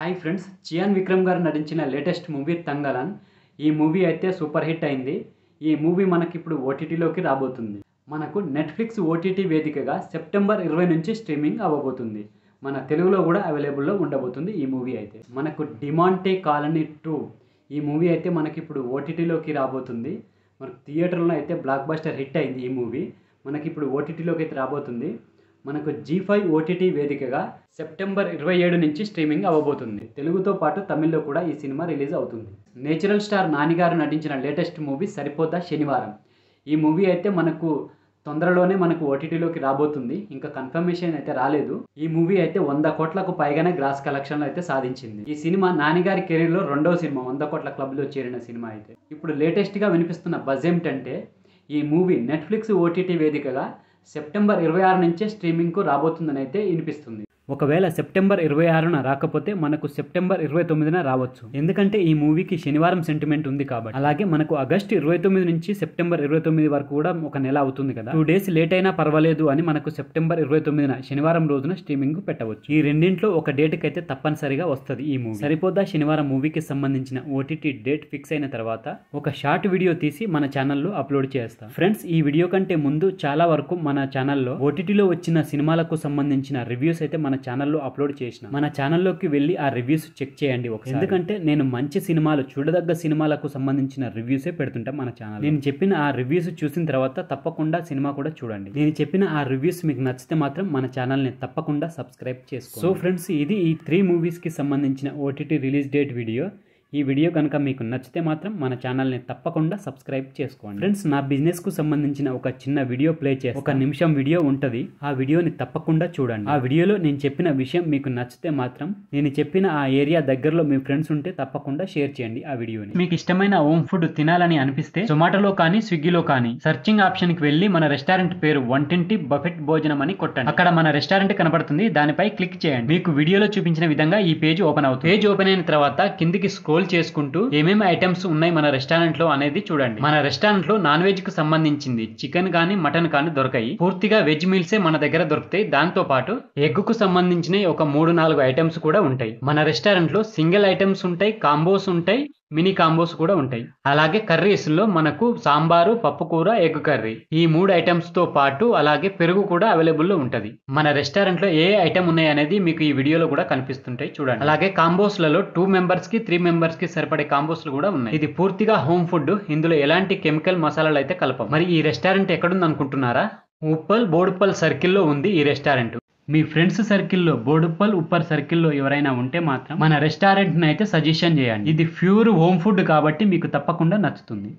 Hi friends, Chiyaan Vikram గారు నటించిన latest movie Thangalaan. ఈ మూవీ అయితే సూపర్ హిట్ అయింది. ఈ మూవీ మనకి ఇప్పుడు ఓటీటీలోకి రాబోతుంది. మనకు నెట్ఫ్లిక్స్ ఓటీటీ వేదికగా సెప్టెంబర్ 20 నుంచి స్ట్రీమింగ్ అవ్వబోతుంది. మన తెలుగులో కూడా అవైలబుల్లో ఉండబోతుంది ఈ మూవీ అయితే. మనకు డిమాంటే కాలనీ 2 ఈ మూవీ అయితే మనకి ఇప్పుడు ఓటీటీలోకి రాబోతుంది. మనకు థియేటర్లో అయితే బ్లాక్ బస్టర్ హిట్ అయింది ఈ మూవీ. మనకి ఇప్పుడు ఓటీటీలోకి అయితే రాబోతుంది. మనకు G5 ఓటీటీ వేదికగా సెప్టెంబర్ 27 నుంచి స్ట్రీమింగ్ అవ్వబోతుంది. తెలుగుతో పాటు తమిళ్లో కూడా ఈ సినిమా రిలీజ్ అవుతుంది. నేచురల్ స్టార్ నాని గారు నటించిన లేటెస్ట్ మూవీ సరిపోతా శనివారం. ఈ మూవీ అయితే మనకు తొందరలోనే మనకు ఓటీటీలోకి రాబోతుంది. ఇంకా కన్ఫర్మేషన్ అయితే రాలేదు. ఈ మూవీ అయితే 100 కోట్లకు పైగానే గ్రాస్ కలెక్షన్లు అయితే సాధించింది. ఈ సినిమా నాని గారి కెరీర్లో 2వ సినిమా 100 కోట్ల క్లబ్లో చేరిన సినిమా అయితే. ఇప్పుడు లేటెస్ట్గా వినిపిస్తున్న బజ్ ఏమిటంటే ఈ మూవీ నెట్ఫ్లిక్స్ ఓటీటీ వేదికగా సెప్టెంబర్ 26 నుంచే స్ట్రీమింగ్కు రాబోతుందని అయితే వినిపిస్తుంది. ఒకవేళ సెప్టెంబర్ 26న రాకపోతే మనకు సెప్టెంబర్ 29న రావచ్చు. ఎందుకంటే ఈ మూవీకి శనివారం సెంటిమెంట్ ఉంది కాబట్టి. అలాగే మనకు ఆగస్టు 29 నుంచి సెప్టెంబర్ 29 వరకు కూడా ఒక నెల అవుతుంది కదా. 2 డేస్ లేట్ అయినా పర్వాలేదు అని మనకు సెప్టెంబర్ 29న శనివారం రోజున స్ట్రీమింగ్ పెట్టవచ్చు. ఈ రెండింట్లో ఒక డేట్కి అయితే తప్పనిసరిగా వస్తుంది ఈ మూవీ. సరిపోదా శనివారం మూవీకి సంబంధించిన ఓటీటీ డేట్ ఫిక్స్ అయిన తర్వాత ఒక షార్ట్ వీడియో తీసి మన ఛానల్లో అప్లోడ్ చేస్తాం. ఫ్రెండ్స్, ఈ వీడియో కంటే ముందు చాలా వరకు మన ఛానల్లో ఓటీటీలో వచ్చిన సినిమాలకు సంబంధించిన రివ్యూస్ అయితే మన ఛానల్లో అప్లోడ్ చేసిన. మన ఛానల్లోకి వెళ్ళి ఆ రివ్యూస్ చెక్ చేయండి ఒకసారి. ఎందుకంటే నేను మంచి సినిమాలు, చూడదగ్గ సినిమాలకు సంబంధించిన రివ్యూసే పెడుతుంటా మన ఛానల్. నేను చెప్పిన ఆ రివ్యూస్ చూసిన తర్వాత తప్పకుండా సినిమా కూడా చూడండి. నేను చెప్పిన ఆ రివ్యూస్ మీకు నచ్చితే మాత్రం మన ఛానల్ని తప్పకుండా సబ్స్క్రైబ్ చేసుకోండి. సో ఫ్రెండ్స్, ఇది ఈ 3 మూవీస్కి సంబంధించిన ఓటీటీ రిలీజ్ డేట్ వీడియో. ఈ వీడియో కనుక మీకు నచ్చితే మాత్రం మన ఛానల్ని తప్పకుండా సబ్స్క్రైబ్ చేసుకోండి. ఫ్రెండ్స్, నా బిజినెస్కు సంబంధించిన ఒక చిన్న వీడియో ప్లే చేసి 1 నిమిషం వీడియో ఉంటుంది. ఆ వీడియోని తప్పకుండా చూడండి. ఆ వీడియోలో నేను చెప్పిన విషయం మీకు నచ్చితే మాత్రం నేను చెప్పిన ఆ ఏరియా దగ్గరలో మీ ఫ్రెండ్స్ ఉంటే తప్పకుండా షేర్ చేయండి ఆ వీడియోని. మీకు ఇష్టమైన హోమ్ ఫుడ్ తినాలని అనిపిస్తే జొమాటోలో కానీ స్విగ్గీలో కానీ సర్చింగ్ ఆప్షన్కి వెళ్ళి మన రెస్టారెంట్ పేరు వంటింటి బఫెట్ భోజనం అని కొట్టండి. అక్కడ మన రెస్టారెంట్ కనబడుతుంది. దానిపై క్లిక్ చేయండి. మీకు వీడియోలో చూపించిన విధంగా ఈ పేజ్ ఓపెన్ అవుతుంది. పేజ్ ఓపెన్ అయిన తర్వాత కిందికి స్క్రోల్ చేసుకుంటూ ఏమేమి ఐటమ్స్ ఉన్నాయి మన రెస్టారెంట్ లో అనేది చూడండి. మన రెస్టారెంట్ లో నాన్ వెజ్ కు సంబంధించింది చికెన్ కానీ మటన్ కానీ దొరకాయి. పూర్తిగా వెజ్ మీల్సే మన దగ్గర దొరుకుతాయి. దాంతో పాటు ఎగ్ కు సంబంధించిన ఒక 3-4 ఐటమ్స్ కూడా ఉంటాయి. మన రెస్టారెంట్ లో సింగిల్ ఐటమ్స్ ఉంటాయి, కాంబోస్ ఉంటాయి, మినీ కాంబోస్ కూడా ఉంటాయి. అలాగే కర్రీస్ లో మనకు సాంబారు, పప్పు కూర, ఎగ్ కర్రీ ఈ 3 ఐటమ్స్ తో పాటు అలాగే పెరుగు కూడా అవైలబుల్ లో ఉంటది. మన రెస్టారెంట్ లో ఏ ఐటమ్ ఉన్నాయి అనేది మీకు ఈ వీడియోలో కూడా కనిపిస్తుంటాయి చూడండి. అలాగే కాంబోస్ లలో 2 మెంబర్స్ కి 3 మెంబర్స్ కి సరిపడే కాంబోస్ కూడా ఉన్నాయి. ఇది పూర్తిగా హోమ్ ఫుడ్. ఇందులో ఎలాంటి కెమికల్ మసాలాలు అయితే కలపం. మరి ఈ రెస్టారెంట్ ఎక్కడుంది అనుకుంటున్నారా? ఉప్పల్ బోడుప్పల్ సర్కిల్లో ఉంది ఈ రెస్టారెంట్. మీ ఫ్రెండ్స్ సర్కిల్లో బోడుప్పల్ ఉప్పర్ సర్కిల్లో ఎవరైనా ఉంటే మాత్రం మన రెస్టారెంట్ని అయితే సజెషన్ చేయండి. ఇది ప్యూర్ హోమ్ ఫుడ్ కాబట్టి మీకు తప్పకుండా నచ్చుతుంది.